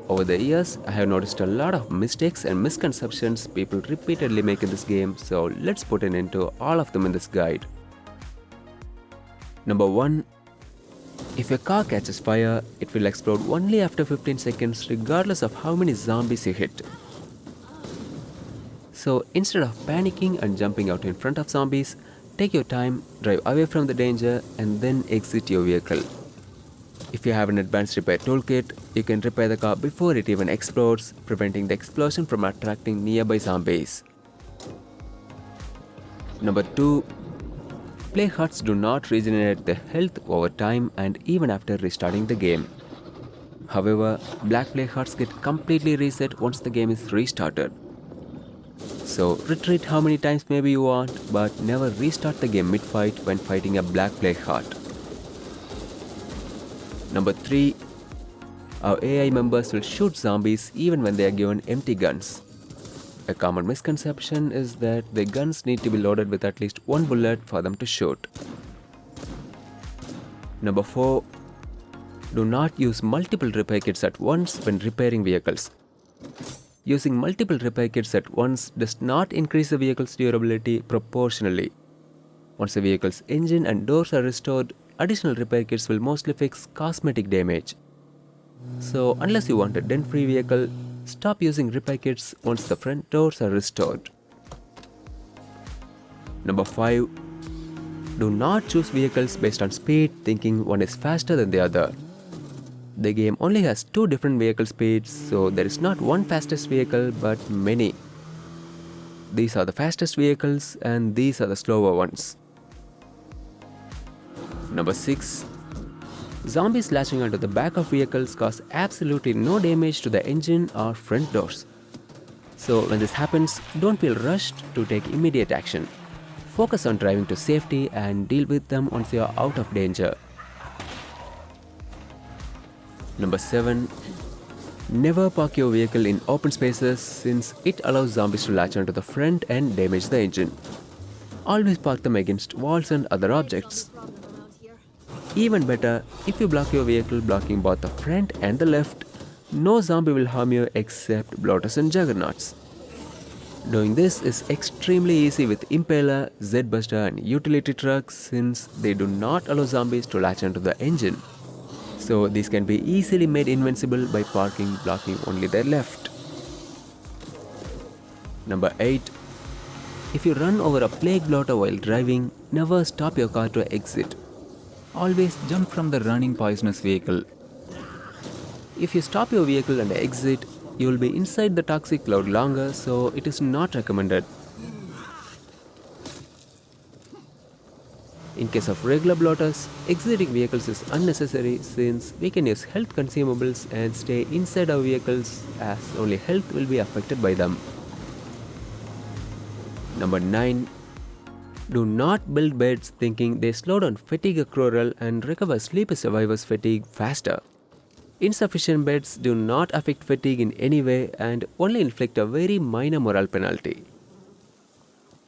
Over the years, I have noticed a lot of mistakes and misconceptions people repeatedly make in this game, so let's put an end to all of them in this guide. Number 1. If your car catches fire, it will explode only after 15 seconds regardless of how many zombies you hit. So instead of panicking and jumping out in front of zombies, take your time, drive away from the danger, and then exit your vehicle. If you have an advanced repair toolkit, you can repair the car before it even explodes, preventing the explosion from attracting nearby zombies. Number 2. Plague hearts do not regenerate their health over time and even after restarting the game. However, black plague hearts get completely reset once the game is restarted. So retreat how many times maybe you want, but never restart the game mid-fight when fighting a black plague heart. Number 3. Our AI members will shoot zombies even when they are given empty guns. A common misconception is that the guns need to be loaded with at least one bullet for them to shoot. Number 4. Do not use multiple repair kits at once when repairing vehicles. Using multiple repair kits at once does not increase the vehicle's durability proportionally. Once the vehicle's engine and doors are restored, additional repair kits will mostly fix cosmetic damage. So unless you want a dent-free vehicle, stop using repair kits once the front doors are restored. Number 5. Do not choose vehicles based on speed, thinking one is faster than the other. The game only has 2 different vehicle speeds, so there is not one fastest vehicle but many. These are the fastest vehicles and these are the slower ones. Number 6. Zombies latching onto the back of vehicles cause absolutely no damage to the engine or front doors. So when this happens, don't feel rushed to take immediate action. Focus on driving to safety and deal with them once you are out of danger. Number 7. Never park your vehicle in open spaces since it allows zombies to latch onto the front and damage the engine. Always park them against walls and other objects. Even better, if you block your vehicle blocking both the front and the left, no zombie will harm you except bloaters and juggernauts. Doing this is extremely easy with Impaler, Z-Buster and utility trucks since they do not allow zombies to latch onto the engine. So these can be easily made invincible by parking blocking only their left. Number 8. If you run over a plague bloater while driving, never stop your car to exit. Always jump from the running poisonous vehicle. If you stop your vehicle and exit, you will be inside the toxic cloud longer, so it is not recommended. In case of regular bloaters, exiting vehicles is unnecessary since we can use health consumables and stay inside our vehicles as only health will be affected by them. Number 9. Do not build beds thinking they slow down fatigue accrual and recover sleepy survivors' fatigue faster. Insufficient beds do not affect fatigue in any way and only inflict a very minor moral penalty.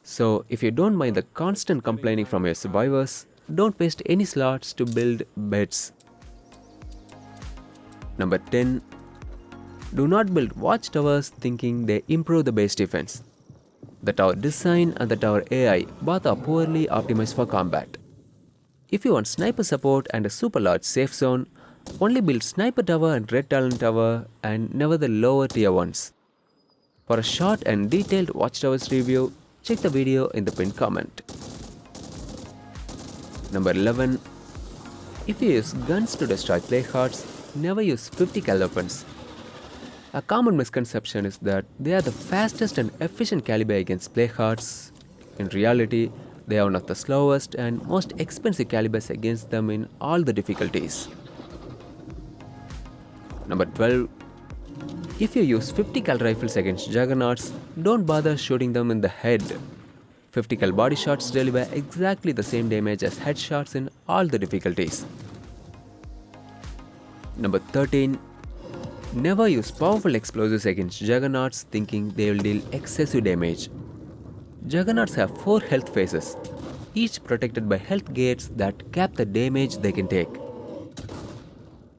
So if you don't mind the constant complaining from your survivors, don't waste any slots to build beds. Number 10. Do not build watchtowers thinking they improve the base defense. The tower design and the tower AI both are poorly optimized for combat. If you want sniper support and a super large safe zone, only build sniper tower and red talon tower and never the lower tier ones. For a short and detailed watchtowers review, check the video in the pinned comment. Number 11. If you use guns to destroy plague hearts, never use 50 cal weapons. A common misconception is that they are the fastest and efficient caliber against plague hearts. In reality, they are one of the slowest and most expensive calibers against them in all the difficulties. Number 12. If you use 50 cal rifles against juggernauts, don't bother shooting them in the head. 50 cal body shots deliver exactly the same damage as headshots in all the difficulties. Number 13. Never use powerful explosives against juggernauts thinking they will deal excessive damage. Juggernauts have 4 health phases, each protected by health gates that cap the damage they can take.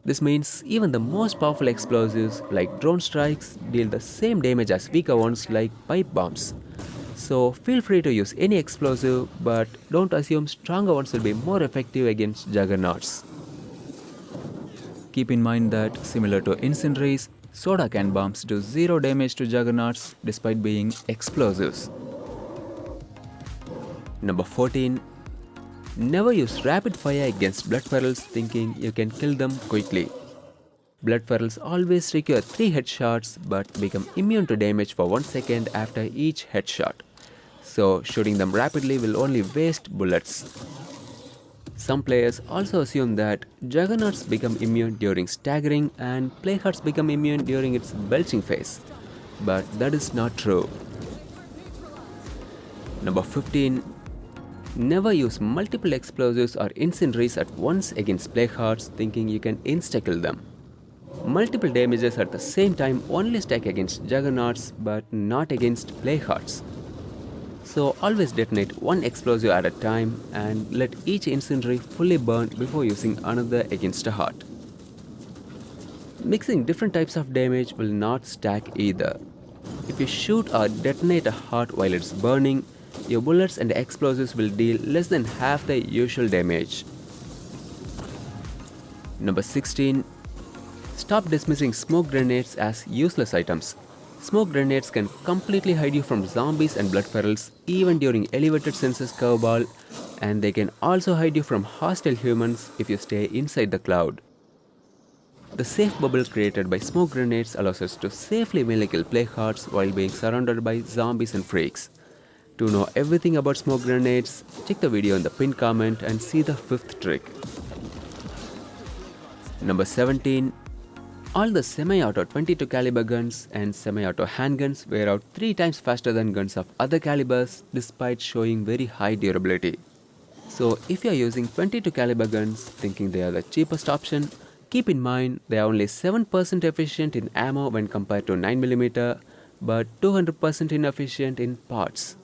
This means even the most powerful explosives like drone strikes deal the same damage as weaker ones like pipe bombs. So feel free to use any explosive, but don't assume stronger ones will be more effective against juggernauts. Keep in mind that, similar to incendiaries, soda can bombs do zero damage to juggernauts despite being explosives. Number 14. Never use rapid fire against blood ferals thinking you can kill them quickly. Blood ferals always require 3 headshots but become immune to damage for 1 second after each headshot. So shooting them rapidly will only waste bullets. Some players also assume that juggernauts become immune during staggering and playhearts become immune during its belching phase. But that is not true. Number 15. Never use multiple explosives or incendiaries at once against playhearts thinking you can insta-kill them. Multiple damages at the same time only stack against juggernauts but not against playhearts. So always detonate one explosive at a time and let each incendiary fully burn before using another against a heart. Mixing different types of damage will not stack either. If you shoot or detonate a heart while it's burning, your bullets and explosives will deal less than half the usual damage. Number 16. Stop dismissing smoke grenades as useless items. Smoke grenades can completely hide you from zombies and blood ferals even during elevated senses curveball, and they can also hide you from hostile humans if you stay inside the cloud. The safe bubble created by smoke grenades allows us to safely melee kill playhearts while being surrounded by zombies and freaks. To know everything about smoke grenades, check the video in the pinned comment and see the 5th trick. Number 17. All the semi-auto 22 caliber guns and semi-auto handguns wear out 3 times faster than guns of other calibers despite showing very high durability. So if you are using 22 caliber guns thinking they are the cheapest option, keep in mind they are only 7% efficient in ammo when compared to 9mm, but 200% inefficient in parts.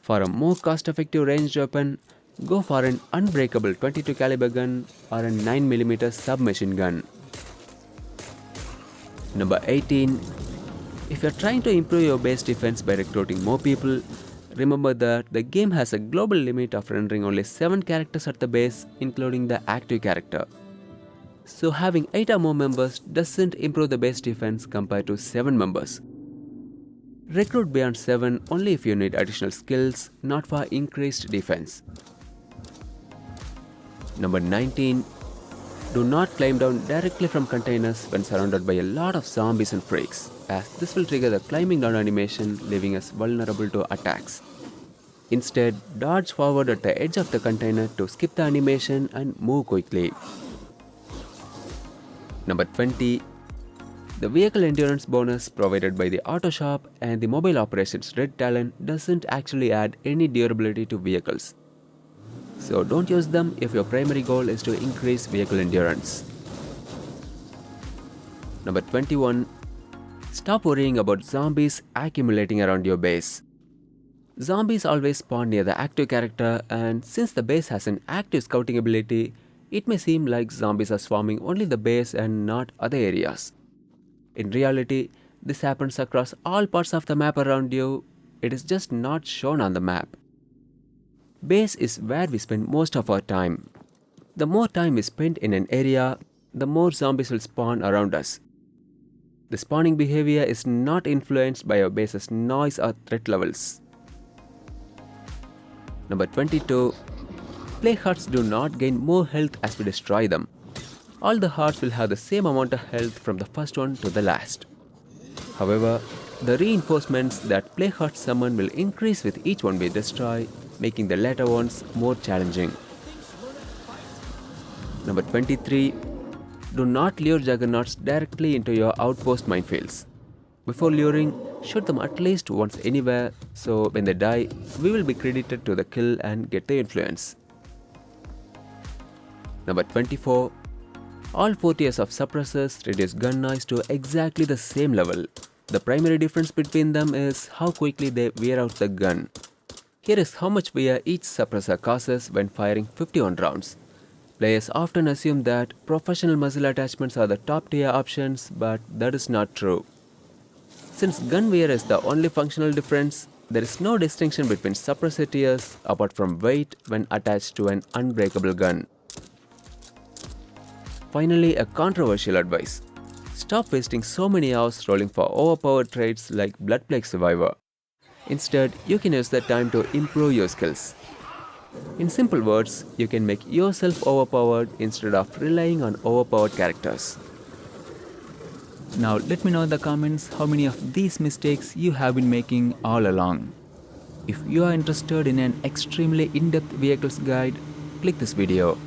For a more cost-effective ranged weapon, go for an unbreakable 22 caliber gun or a 9mm submachine gun. Number 18. If you're trying to improve your base defense by recruiting more people, remember that the game has a global limit of rendering only 7 characters at the base, including the active character. So having 8 or more members doesn't improve the base defense compared to 7 members. Recruit beyond 7 only if you need additional skills, not for increased defense. Number 19. Do not climb down directly from containers when surrounded by a lot of zombies and freaks, as this will trigger the climbing down animation, leaving us vulnerable to attacks. Instead, dodge forward at the edge of the container to skip the animation and move quickly. Number 20. The vehicle endurance bonus provided by the auto shop and the mobile operations red talent doesn't actually add any durability to vehicles. So don't use them if your primary goal is to increase vehicle endurance. Number 21. Stop worrying about zombies accumulating around your base. Zombies always spawn near the active character, and since the base has an active scouting ability, it may seem like zombies are swarming only the base and not other areas. In reality, this happens across all parts of the map around you, it is just not shown on the map. Base is where we spend most of our time. The more time we spend in an area, the more zombies will spawn around us. The spawning behavior is not influenced by our base's noise or threat levels. Number 22. Play hearts do not gain more health as we destroy them. All the hearts will have the same amount of health from the first one to the last. However, the reinforcements that play hearts summon will increase with each one we destroy, making the later ones more challenging. Number 23. Do not lure juggernauts directly into your outpost minefields. Before luring, shoot them at least once anywhere, so when they die, we will be credited to the kill and get the influence. Number 24. All 4 tiers of suppressors reduce gun noise to exactly the same level. The primary difference between them is how quickly they wear out the gun. Here is how much wear each suppressor causes when firing 51 rounds. Players often assume that professional muzzle attachments are the top tier options, but that is not true. Since gun wear is the only functional difference, there is no distinction between suppressor tiers apart from weight when attached to an unbreakable gun. Finally, a controversial advice. Stop wasting so many hours rolling for overpowered traits like Blood Plague Survivor. Instead, you can use that time to improve your skills. In simple words, you can make yourself overpowered instead of relying on overpowered characters. Now let me know in the comments how many of these mistakes you have been making all along. If you are interested in an extremely in-depth vehicles guide, click this video.